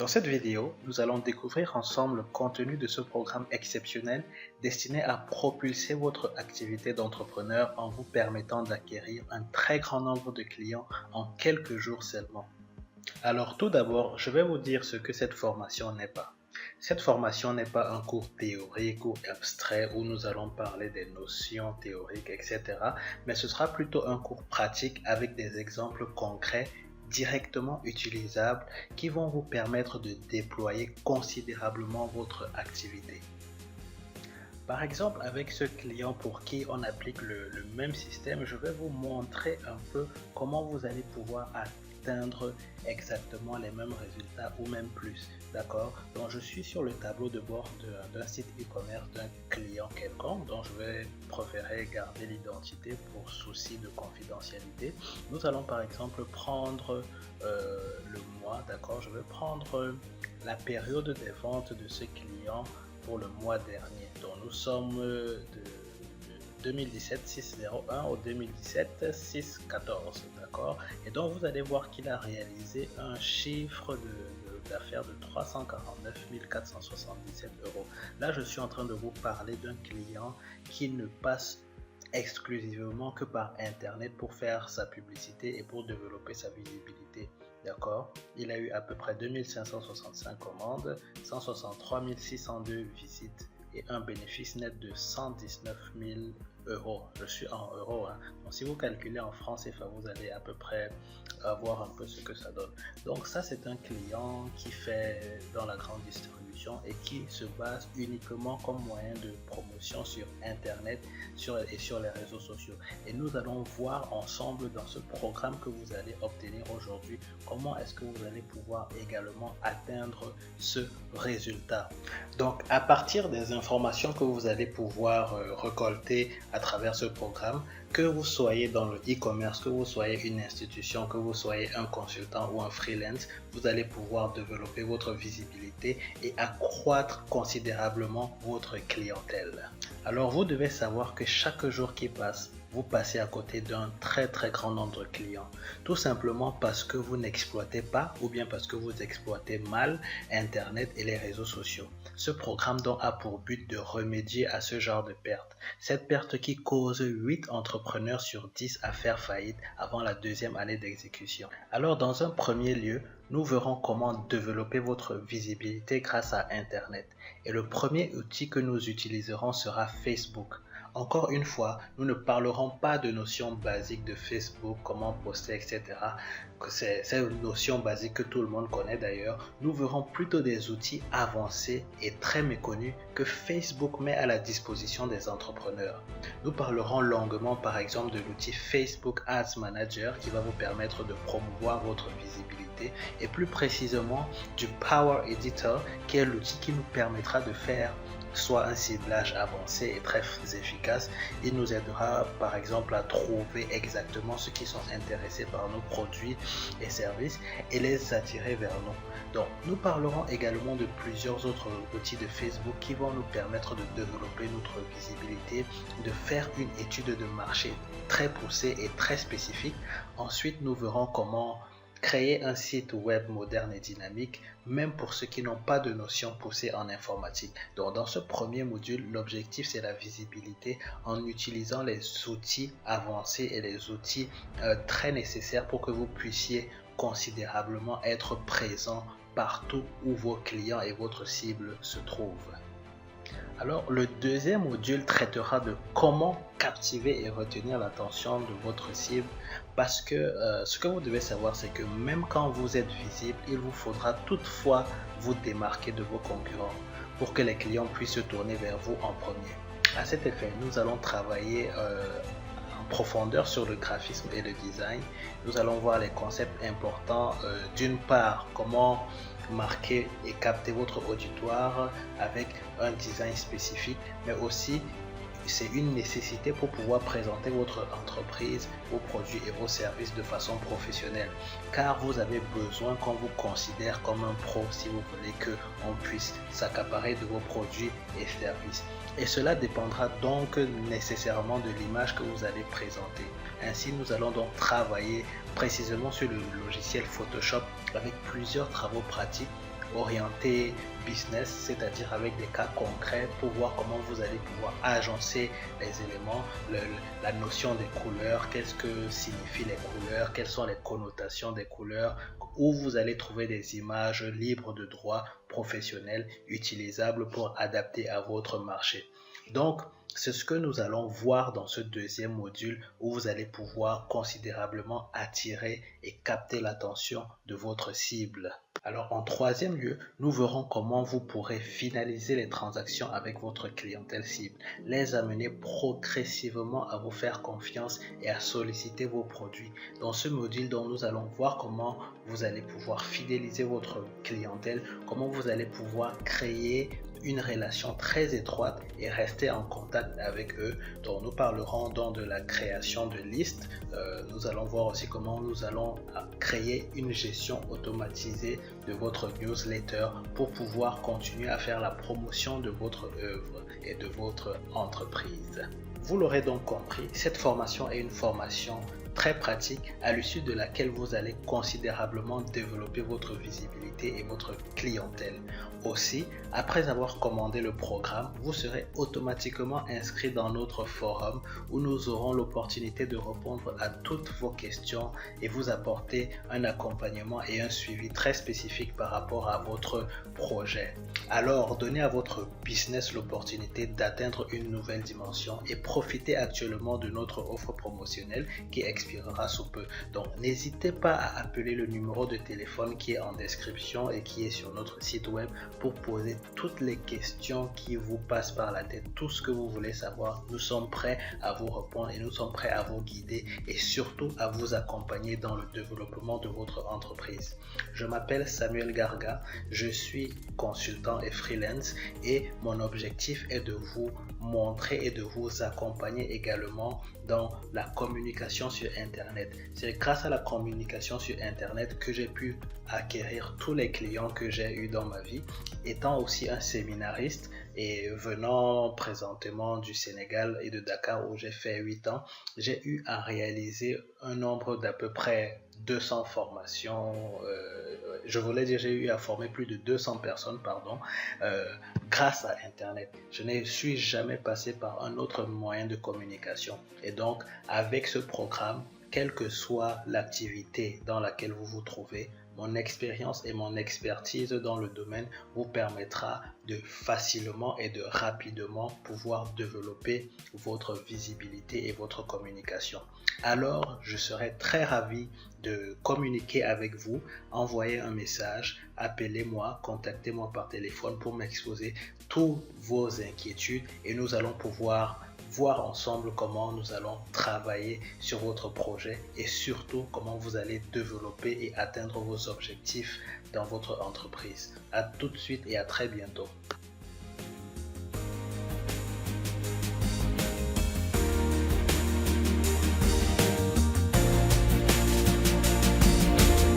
Dans cette vidéo, nous allons découvrir ensemble le contenu de ce programme exceptionnel destiné à propulser votre activité d'entrepreneur en vous permettant d'acquérir un très grand nombre de clients en quelques jours seulement. Alors tout d'abord, je vais vous dire ce que cette formation n'est pas. Cette formation n'est pas un cours théorique ou abstrait où nous allons parler des notions théoriques, etc. Mais ce sera plutôt un cours pratique avec des exemples concrets directement utilisables qui vont vous permettre de déployer considérablement votre activité. Par exemple, avec ce client pour qui on applique le même système, je vais vous montrer un peu comment vous allez pouvoir atteindre exactement les mêmes résultats ou même plus. D'accord? Donc je suis sur le tableau de bord d'un site e-commerce d'un client quelconque, donc je vais préférer garder l'identité pour souci de confidentialité. Nous allons par exemple prendre le mois, d'accord? Je vais prendre la période des ventes de ce client pour le mois dernier. Donc nous sommes de 2017 601 au 2017 614, d'accord? Et donc vous allez voir qu'il a réalisé un chiffre d'affaires de 349 477 euros. Là, je suis en train de vous parler d'un client qui ne passe exclusivement que par internet pour faire sa publicité et pour développer sa visibilité. D'accord? Il a eu à peu près 2565 commandes, 163 602 visites et un bénéfice net de 119 000 euros. Je suis en euros, hein. Donc si vous calculez en francs CFA, vous allez à peu près voir un peu ce que ça donne. Donc ça, c'est un client qui fait dans la grande distribution et qui se base uniquement comme moyen de promotion sur internet et sur les réseaux sociaux. Et nous allons voir ensemble dans ce programme que vous allez obtenir aujourd'hui comment est-ce que vous allez pouvoir également atteindre ce résultat. Donc à partir des informations que vous allez pouvoir récolter à travers ce programme, que vous soyez dans le e-commerce, que vous soyez une institution, que vous soyez un consultant ou un freelance, vous allez pouvoir développer votre visibilité et accroître considérablement votre clientèle. Alors vous devez savoir que chaque jour qui passe, vous passez à côté d'un très grand nombre de clients, tout simplement parce que vous n'exploitez pas ou bien parce que vous exploitez mal Internet et les réseaux sociaux. Ce programme donc a pour but de remédier à ce genre de perte. Cette perte qui cause 8 entrepreneurs sur 10 à faire faillite avant la deuxième année d'exécution. Alors dans un premier lieu, nous verrons comment développer votre visibilité grâce à Internet. Et le premier outil que nous utiliserons sera Facebook. Encore une fois, nous ne parlerons pas de notions basiques de Facebook, comment poster, etc. C'est une notion basique que tout le monde connaît d'ailleurs. Nous verrons plutôt des outils avancés et très méconnus que Facebook met à la disposition des entrepreneurs. Nous parlerons longuement par exemple de l'outil Facebook Ads Manager qui va vous permettre de promouvoir votre visibilité et plus précisément du Power Editor qui est l'outil qui nous permettra de faire soit un ciblage avancé et très efficace. Il nous aidera par exemple à trouver exactement ceux qui sont intéressés par nos produits et services et les attirer vers nous. Donc nous parlerons également de plusieurs autres outils de Facebook qui vont nous permettre de développer notre visibilité, de faire une étude de marché très poussée et très spécifique. Ensuite, nous verrons comment créer un site web moderne et dynamique, même pour ceux qui n'ont pas de notions poussées en informatique. Donc dans ce premier module, l'objectif c'est la visibilité en utilisant les outils avancés et les outils très nécessaires pour que vous puissiez considérablement être présent partout où vos clients et votre cible se trouvent. Alors le deuxième module traitera de comment captiver et retenir l'attention de votre cible parce que ce que vous devez savoir c'est que même quand vous êtes visible, il vous faudra toutefois vous démarquer de vos concurrents pour que les clients puissent se tourner vers vous en premier. À cet effet, nous allons travailler en profondeur sur le graphisme et le design. Nous allons voir les concepts importants, d'une part comment marquer et capter votre auditoire avec un design spécifique, mais aussi c'est une nécessité pour pouvoir présenter votre entreprise, vos produits et vos services de façon professionnelle, car vous avez besoin qu'on vous considère comme un pro si vous voulez qu'on puisse s'accaparer de vos produits et services. Et cela dépendra donc nécessairement de l'image que vous allez présenter. Ainsi, nous allons donc travailler précisément sur le logiciel Photoshop avec plusieurs travaux pratiques orienté business, c'est-à-dire avec des cas concrets pour voir comment vous allez pouvoir agencer les éléments, la notion des couleurs, qu'est-ce que signifient les couleurs, quelles sont les connotations des couleurs, où vous allez trouver des images libres de droit professionnels utilisables pour adapter à votre marché. Donc, c'est ce que nous allons voir dans ce deuxième module où vous allez pouvoir considérablement attirer et capter l'attention de votre cible. Alors, en troisième lieu, nous verrons comment vous pourrez finaliser les transactions avec votre clientèle cible, les amener progressivement à vous faire confiance et à solliciter vos produits. Dans ce module, donc, nous allons voir comment vous allez pouvoir fidéliser votre clientèle, comment vous allez pouvoir créer une relation très étroite et rester en contact avec eux. Donc nous parlerons donc de la création de listes. Nous allons voir aussi comment nous allons créer une gestion automatisée de votre newsletter pour pouvoir continuer à faire la promotion de votre œuvre et de votre entreprise. Vous l'aurez donc compris, cette formation est une formation très pratique à l'issue de laquelle vous allez considérablement développer votre visibilité et votre clientèle. Aussi, après avoir commandé le programme, vous serez automatiquement inscrit dans notre forum où nous aurons l'opportunité de répondre à toutes vos questions et vous apporter un accompagnement et un suivi très spécifique par rapport à votre projet. Alors, donnez à votre business l'opportunité d'atteindre une nouvelle dimension et profitez actuellement de notre offre promotionnelle qui expirera sous peu. Donc, n'hésitez pas à appeler le numéro de téléphone qui est en description et qui est sur notre site web pour poser toutes les questions qui vous passent par la tête, tout ce que vous voulez savoir. Nous sommes prêts à vous répondre et nous sommes prêts à vous guider et surtout à vous accompagner dans le développement de votre entreprise. Je m'appelle Samuel Garga, je suis consultant et freelance et mon objectif est de vous montrer et de vous accompagner également dans la communication sur Internet. C'est grâce à la communication sur Internet que j'ai pu acquérir tous les clients que j'ai eu dans ma vie. Étant aussi un séminariste et venant présentement du Sénégal et de Dakar où j'ai fait 8 ans, j'ai eu à réaliser un nombre d'à peu près 200 formations, j'ai eu à former plus de 200 personnes, grâce à Internet. Je ne suis jamais passé par un autre moyen de communication. Et donc, avec ce programme, quelle que soit l'activité dans laquelle vous vous trouvez, mon expérience et mon expertise dans le domaine vous permettra de facilement et de rapidement pouvoir développer votre visibilité et votre communication. Alors, je serai très ravi de communiquer avec vous. Envoyez un message, appelez-moi, contactez-moi par téléphone pour m'exposer toutes vos inquiétudes et nous allons pouvoir voir ensemble comment nous allons travailler sur votre projet et surtout comment vous allez développer et atteindre vos objectifs dans votre entreprise. À tout de suite et à très bientôt.